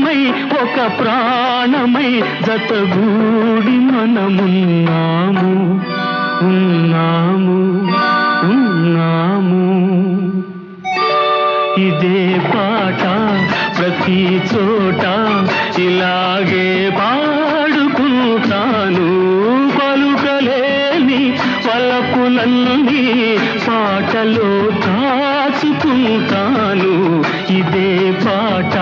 ప్రాణమై ఒక ప్రాణమై జతగూడి మనమున్నాము ఉన్నాము ఉన్నాము. ఇదే పాట ప్రతి చోట ఇలాగే పాడుకుంటాను. పలుకలేని పలపులన్నీ పాటలో దాచుకుంటాను. ఇదే పాట